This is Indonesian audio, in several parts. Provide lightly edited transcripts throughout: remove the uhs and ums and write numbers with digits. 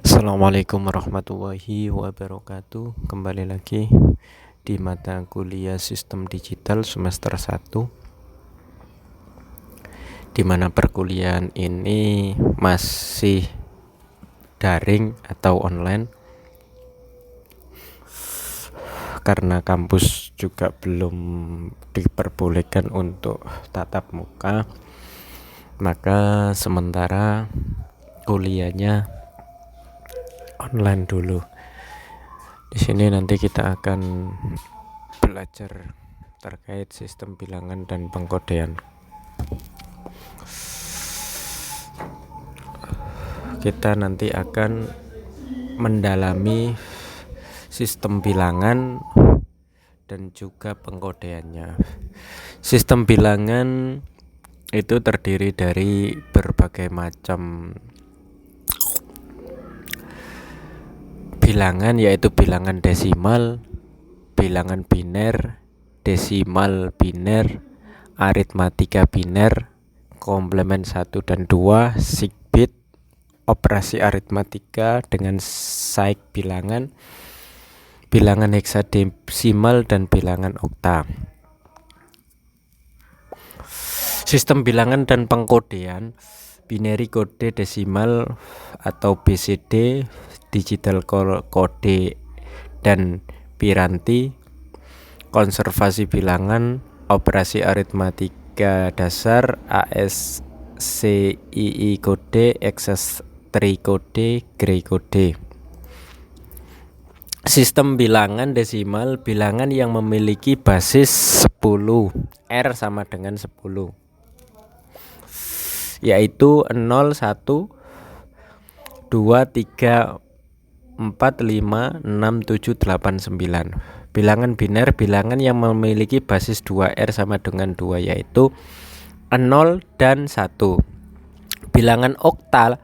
Assalamualaikum warahmatullahi wabarakatuh. Kembali lagi di mata kuliah Sistem Digital semester 1, di mana perkuliahan ini masih daring atau online karena kampus juga belum diperbolehkan untuk tatap muka. Maka sementara kuliahnya online dulu. Di sini nanti kita akan belajar terkait sistem bilangan dan pengkodean. Kita nanti akan mendalami sistem bilangan dan juga pengkodeannya. Sistem bilangan itu terdiri dari berbagai macam bilangan, yaitu bilangan desimal, bilangan biner, desimal biner, aritmatika biner, komplement 1 dan 2, sig-bit, operasi aritmatika dengan saik bilangan, bilangan heksadesimal dan bilangan okta. Sistem bilangan dan pengkodean, binary kode desimal atau BCD, digital kode dan piranti, konservasi bilangan, operasi aritmatika dasar, ASCII kode, access-tree kode, gray kode. Sistem bilangan desimal, bilangan yang memiliki basis 10, R sama dengan 10, yaitu 0, 1, 2, 3, 4, 5, 6, 7, 8, 9. Bilangan biner, bilangan yang memiliki basis 2R sama dengan 2, yaitu 0 dan 1. Bilangan oktal,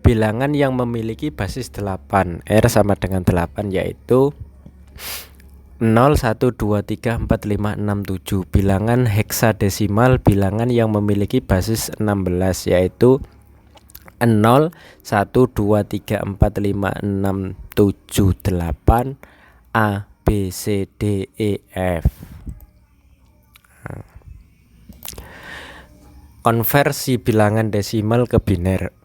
bilangan yang memiliki basis 8, R sama dengan 8, yaitu 0, 1, 2, 3, 4, 5, 6, 7. Bilangan heksadesimal, bilangan yang memiliki basis 16, yaitu 0, 1, 2, 3, 4, 5, 6, 7, 8, A, B, C, D, E, F. Konversi bilangan desimal ke biner.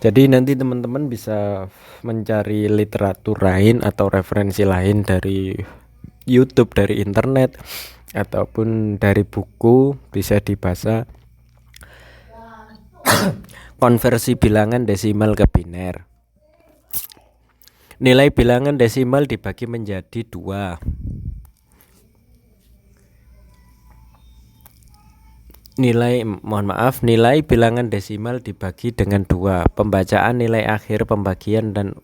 Jadi nanti teman-teman bisa mencari literatur lain atau referensi lain dari YouTube, dari internet, ataupun dari buku, bisa dibaca konversi bilangan desimal ke biner. Nilai bilangan desimal dibagi menjadi 2. Nilai bilangan desimal dibagi dengan 2. Pembacaan nilai akhir pembagian dan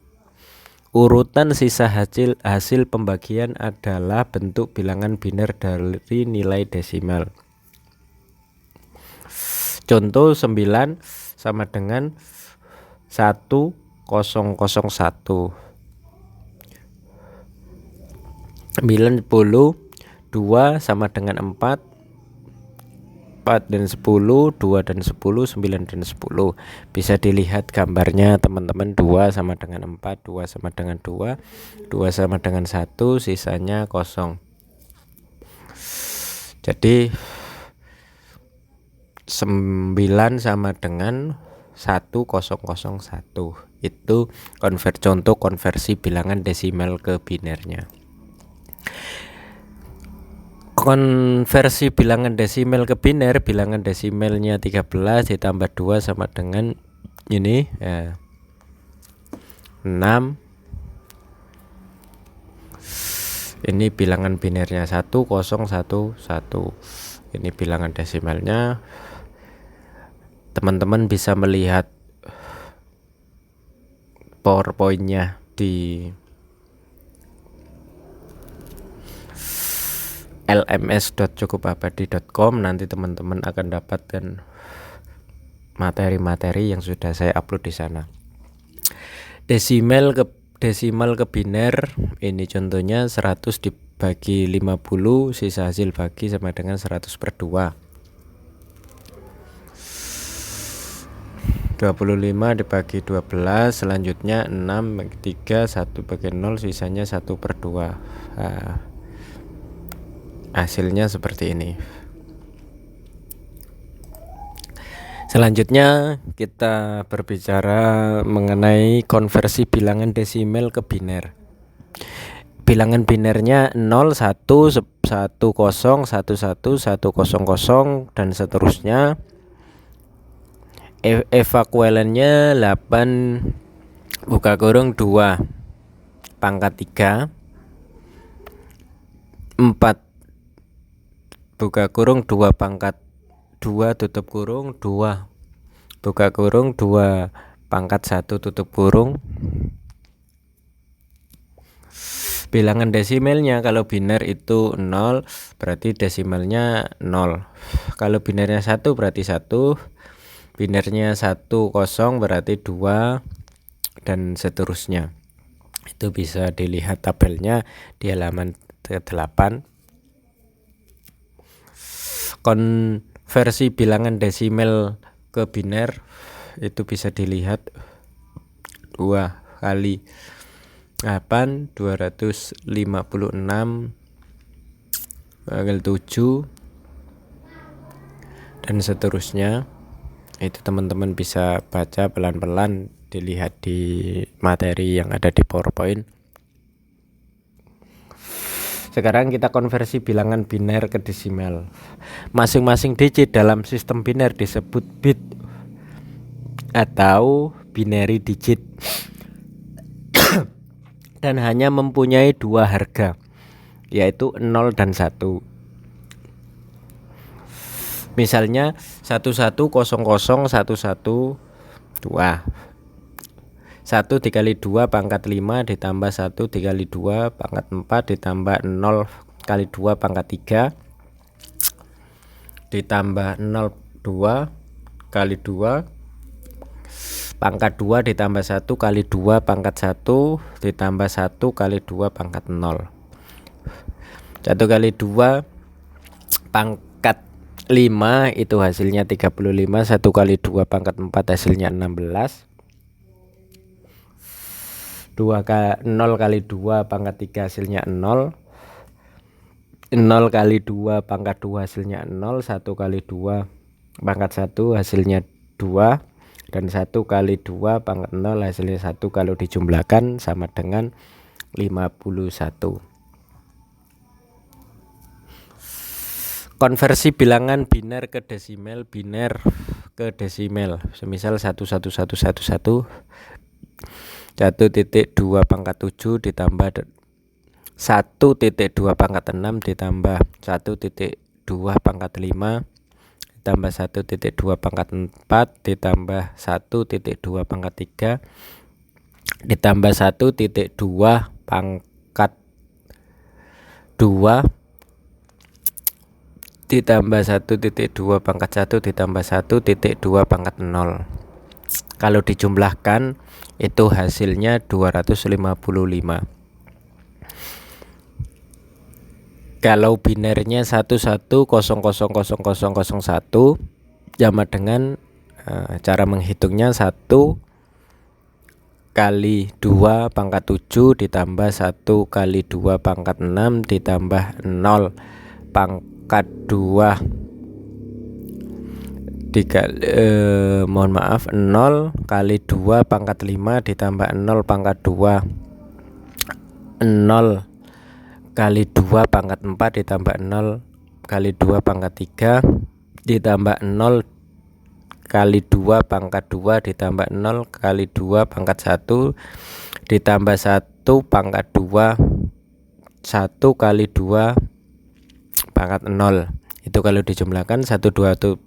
urutan sisa hasil pembagian adalah bentuk bilangan biner dari nilai desimal. Contoh 9 sama dengan 1001. 90, 2 sama dengan 4, 4 dan 10, 2 dan 10, 9 dan 10. Bisa dilihat gambarnya teman-teman. 2 sama dengan 4, 2 sama dengan 2, 2 sama dengan 1, sisanya kosong. Jadi 9 sama dengan 1001. Itu contoh konversi bilangan desimal ke binernya. Konversi bilangan desimal ke biner, bilangan desimalnya 13 ditambah 2 sama dengan ini 6. Ini bilangan binernya 1011. Ini bilangan desimalnya. Teman-teman bisa melihat PowerPoint-nya di lms.cukupabadi.com. Nanti teman-teman akan dapatkan materi-materi yang sudah saya upload di sana. Desimal ke biner, ini contohnya 100 dibagi 50, sisa hasil bagi sama dengan 100/2. 25 dibagi 12, selanjutnya 6 bagi 3, 1 bagi 0, sisanya 1/2. Nah, hasilnya seperti ini. Selanjutnya kita berbicara mengenai konversi bilangan desimal ke biner. Bilangan binernya 0, 1, 10, 11, 100, dan seterusnya. Ekuivalennya 8 buka kurung 2 pangkat 3, 4 buka kurung 2 pangkat 2 tutup kurung 2 buka kurung 2 pangkat 1 tutup kurung. Bilangan desimalnya kalau biner itu 0 berarti desimalnya 0. Kalau binernya 1 berarti 1. Binernya 1, 0 berarti 2, dan seterusnya. Itu bisa dilihat tabelnya di halaman ke-8. Konversi bilangan desimal ke biner itu bisa dilihat 2 kali 8, 256 bagi 7, dan seterusnya. Itu teman-teman bisa baca pelan-pelan, dilihat di materi yang ada di PowerPoint. Sekarang kita konversi bilangan biner ke desimal. Masing-masing digit dalam sistem biner disebut bit atau binary digit dan hanya mempunyai 2 harga, yaitu 0 dan 1. Misalnya 11001112 1 dikali 2 pangkat 5 ditambah 1 dikali 2 pangkat 4 ditambah 0 kali 2 pangkat 3 ditambah 0 2 kali 2 pangkat 2 ditambah 1 kali 2 pangkat 1 ditambah 1 kali 2 pangkat 0. 1 kali 2 pangkat 5 itu hasilnya 35. 1 kali 2 pangkat 4 hasilnya 16. 0 kali 2 pangkat 3 hasilnya 0. 0 kali 2 pangkat 2 hasilnya 0. 1 kali 2 pangkat 1 hasilnya 2. Dan 1 kali 2 pangkat 0 hasilnya 1. Kalau dijumlahkan sama dengan 51. Konversi bilangan biner ke desimal, biner ke desimal. Semisal 11111 1.2 pangkat 7 ditambah 1.2 pangkat 6 ditambah 1.2 pangkat 5 ditambah 1.2 pangkat 4 ditambah 1.2 pangkat 3 ditambah 1.2 pangkat 2 ditambah 1.2 pangkat 1 ditambah 1.2 pangkat 0. Kalau dijumlahkan itu hasilnya 255. Kalau binernya 11000001 sama dengan cara menghitungnya 1 kali 2 pangkat 7 ditambah 1 kali 2 pangkat 6 ditambah 0 pangkat 2 0 kali 2 pangkat 5 ditambah 0 pangkat 2 0 kali 2 pangkat 4 ditambah 0 kali 2 pangkat 3 ditambah 0 kali 2 pangkat 2 ditambah 0 kali 2 pangkat 1 ditambah 1 pangkat 2 1 kali 2 pangkat 0. Itu kalau dijumlahkan 128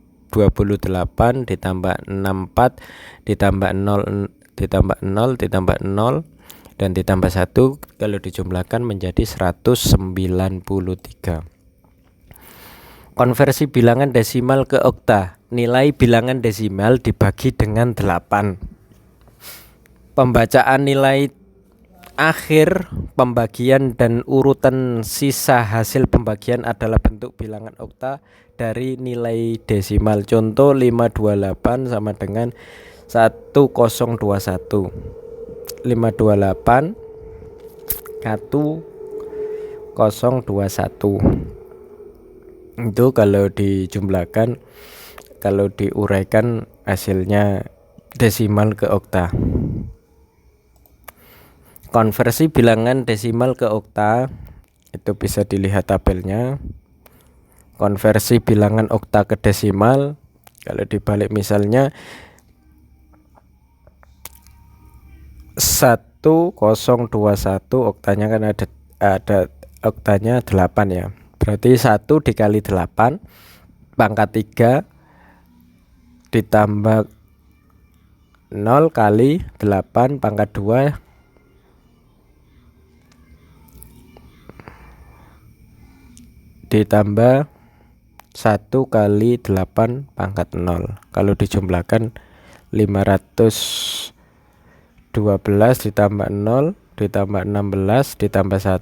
ditambah 64 ditambah 0 ditambah 0 ditambah 0 dan ditambah 1 kalau dijumlahkan menjadi 193. Konversi bilangan desimal ke okta. Nilai bilangan desimal dibagi dengan 8. Pembacaan nilai akhir pembagian dan urutan sisa hasil pembagian adalah bentuk bilangan okta dari nilai desimal. Contoh 528 sama dengan 1021 528 1021. Itu kalau dijumlahkan, kalau diuraikan hasilnya desimal ke okta. Konversi bilangan desimal ke okta itu bisa dilihat tabelnya. Konversi bilangan okta ke desimal, kalau dibalik misalnya 1021, oktanya kan ada oktanya 8 ya. Berarti 1 dikali 8 pangkat 3 ditambah 0 kali 8 pangkat 2 ditambah 1 kali 8 pangkat 0. Kalau dijumlahkan 512 ditambah 0 ditambah 16 ditambah 1,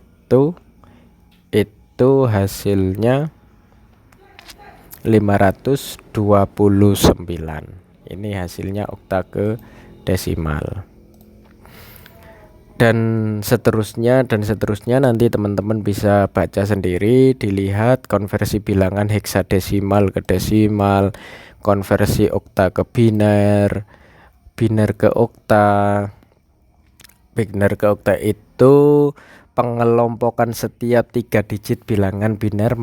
itu hasilnya 529. Ini hasilnya okta ke desimal. Dan seterusnya nanti teman-teman bisa baca sendiri, dilihat konversi bilangan heksadesimal ke desimal, konversi okta ke biner, biner ke okta. Biner ke okta itu pengelompokan setiap 3 digit bilangan biner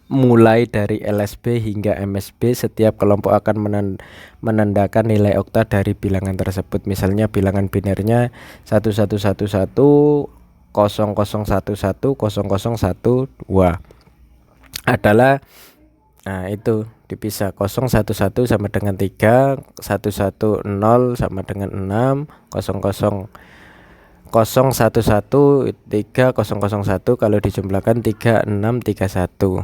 mulai dari LSB hingga MSB. Setiap kelompok akan menandakan nilai okta dari bilangan tersebut. Misalnya bilangan binernya 1111 0011 0012 adalah, nah itu dipisah, 011 sama dengan 3, 110 sama dengan 6, 00 011 3001, kalau dijumlahkan 3631.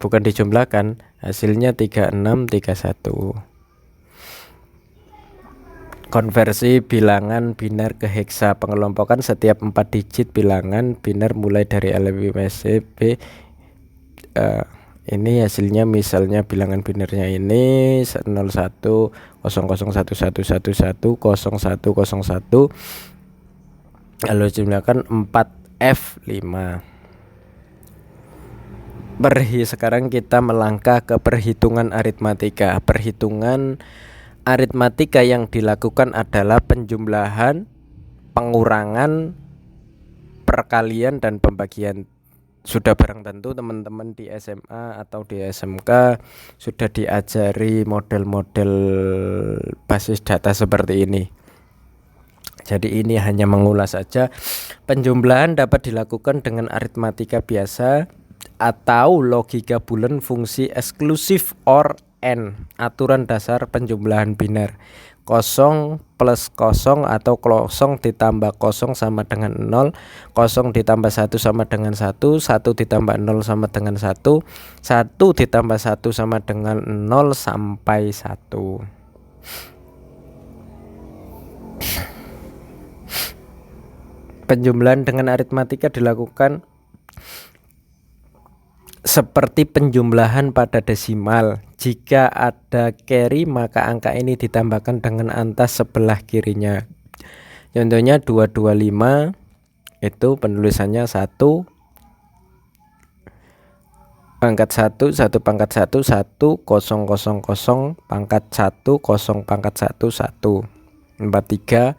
Bukan dijumlahkan, hasilnya 3631. Konversi bilangan biner ke heksa, pengelompokan setiap 4 digit bilangan biner mulai dari LSB. Ini hasilnya, misalnya bilangan binernya ini 01 001111 0101, kalau jumlahkan 4F5. Sekarang kita melangkah ke perhitungan aritmatika. Perhitungan aritmatika yang dilakukan adalah penjumlahan, pengurangan, perkalian, dan pembagian. Sudah barang tentu teman-teman di SMA atau di SMK sudah diajari model-model basis data seperti ini. Jadi ini hanya mengulas saja. Penjumlahan dapat dilakukan dengan aritmatika biasa atau logika boolean fungsi eksklusif OR AND. Aturan dasar penjumlahan biner: 0 plus 0 atau 0 ditambah 0 sama dengan 0, 0 ditambah 1 sama dengan 1, 1 ditambah 0 sama dengan 1, 1 ditambah 1 sama dengan 0 sampai 1. Penjumlahan dengan aritmatika dilakukan seperti penjumlahan pada desimal. Jika ada carry, maka angka ini ditambahkan dengan antas sebelah kirinya. Contohnya 225, itu penulisannya 1 pangkat 1, 1 pangkat 1, 1 000 pangkat 1, 0 pangkat 1, 1. 43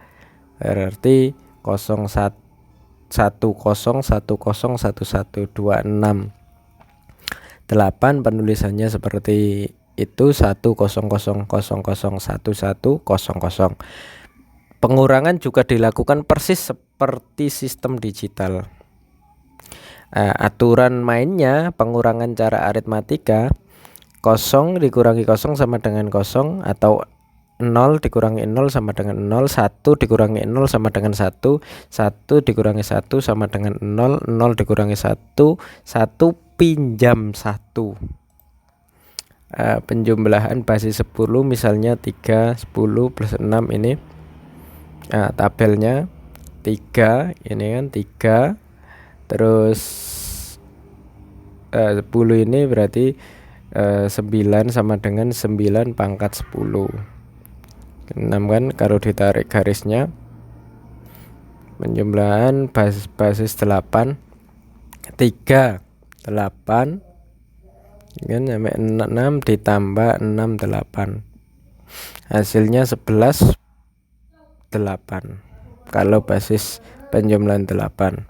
berarti 01 10 10 11 26. 8 penulisannya seperti itu, 100001100. Pengurangan juga dilakukan persis seperti sistem digital. Aturan mainnya pengurangan cara aritmatika: 0 dikurangi 0 sama dengan 0, atau 0 dikurangi 0 sama dengan 0, 1 dikurangi 0 sama dengan 1, 1 dikurangi 1 sama dengan 0, 0 dikurangi 1, 1 pinjam 1. Penjumlahan basis 10, misalnya 3, 10 plus 6 ini. Tabelnya 3, ini kan 3, terus 10 ini berarti 9 sama dengan 9 pangkat 10. 6 kan kalau ditarik garisnya. Penjumlahan basis 8 3 8 kan sampai 6 ditambah 6 8. Hasilnya 11 8 kalau basis penjumlahan 8.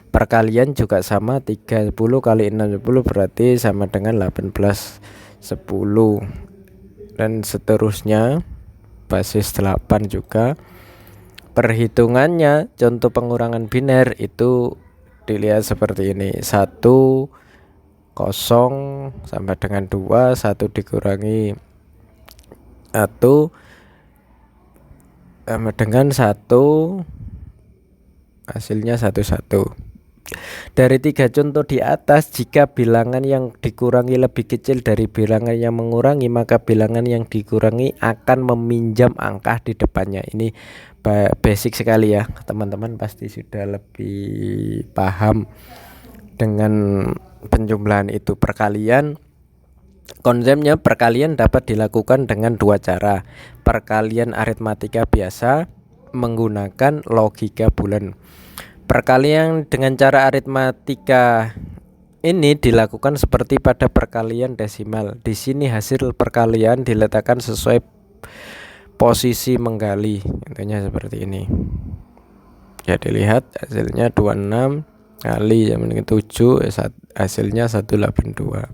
Perkalian juga sama, 30 kali 6 10 berarti sama dengan 18 10 dan seterusnya. Basis 8 juga. Perhitungannya contoh pengurangan biner itu dilihat seperti ini. 1 0 sama dengan 2, 1 dikurangi 1 sama dengan 1, hasilnya 1 1. Dari 3 contoh di atas, jika bilangan yang dikurangi lebih kecil dari bilangan yang mengurangi, maka bilangan yang dikurangi akan meminjam angka di depannya. Ini basic sekali ya, teman-teman pasti sudah lebih paham dengan penjumlahan itu. Perkalian, konsepnya perkalian dapat dilakukan dengan 2 cara. Perkalian aritmatika biasa menggunakan logika bulan. Perkalian dengan cara aritmatika ini dilakukan seperti pada perkalian desimal. Di sini hasil perkalian diletakkan sesuai posisi menggali. Contohnya seperti ini. Ya, dilihat hasilnya 26 kali 7, hasilnya 182.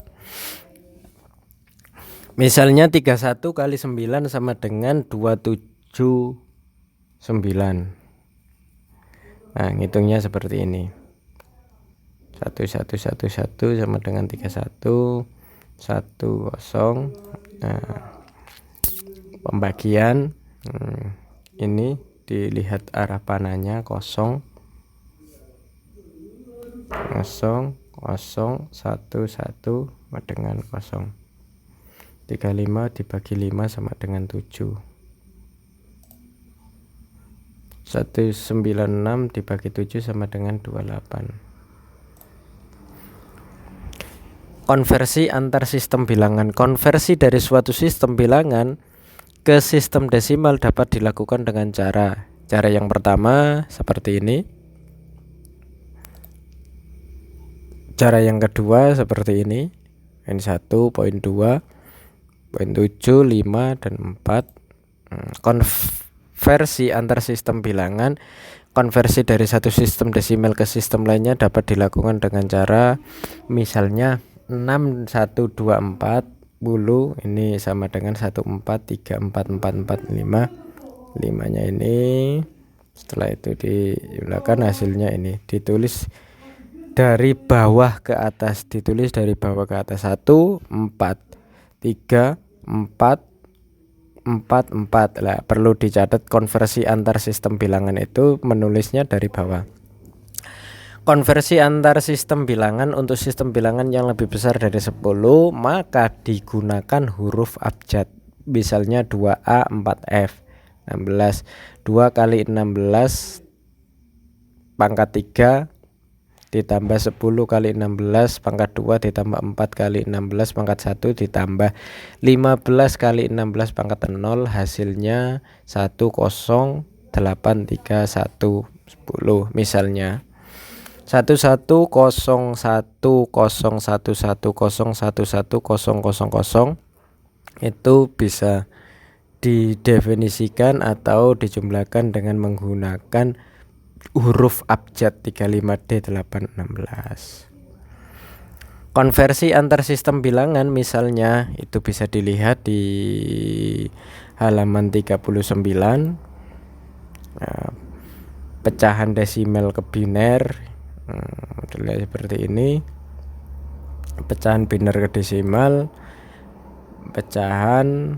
Misalnya 31 kali 9 sama dengan 279. Nah, ngitungnya seperti ini. 1111 sama dengan 31 10. Nah, pembagian ini dilihat arah panahnya 0 0 0 1 1 sama dengan 0. 35 dibagi 5 sama dengan 7. 196 dibagi 7 sama dengan 28. Konversi antar sistem bilangan. Konversi dari suatu sistem bilangan ke sistem desimal dapat dilakukan dengan cara yang pertama seperti ini. Cara yang kedua seperti ini. Ini 1, poin 2, poin 7, 5, dan 4. Konversi antar sistem bilangan. Konversi dari satu sistem desimal ke sistem lainnya dapat dilakukan dengan cara misalnya 6124 ini sama dengan 1434445. 5-nya ini, setelah itu dijumlahkan hasilnya ini. Ditulis dari bawah ke atas, 1 4 3 4 4 4. Lah, perlu dicatat konversi antar sistem bilangan itu menulisnya dari bawah. Konversi antar sistem bilangan untuk sistem bilangan yang lebih besar dari 10 maka digunakan huruf abjad. Misalnya 2A 4F 16. 2 kali 16 pangkat 3 ditambah 10 kali 16 pangkat 2 ditambah 4 kali 16 pangkat 1 ditambah 15 kali 16 pangkat 0, hasilnya 10831 10. Misalnya 110101110000 itu bisa didefinisikan atau dijumlahkan dengan menggunakan huruf abjad 35D816. Konversi antar sistem bilangan misalnya itu bisa dilihat di halaman 39. Nah, pecahan desimal ke biner modelnya seperti ini. Pecahan biner ke desimal, pecahan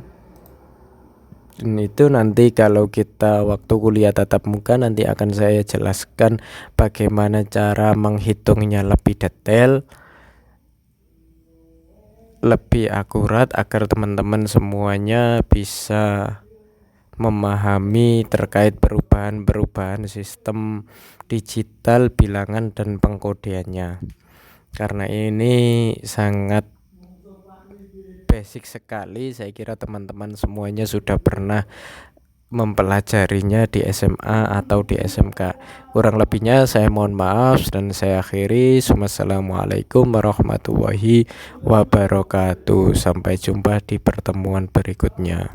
itu nanti kalau kita waktu kuliah tatap muka nanti akan saya jelaskan bagaimana cara menghitungnya lebih detail, lebih akurat agar teman-teman semuanya bisa memahami terkait perubahan sistem digital bilangan dan pengkodeannya. Karena ini sangat basic sekali. Saya kira teman-teman semuanya sudah pernah mempelajarinya di SMA atau di SMK. Kurang lebihnya saya mohon maaf dan saya akhiri. Wassalamualaikum warahmatullahi wabarakatuh. Sampai jumpa di pertemuan berikutnya.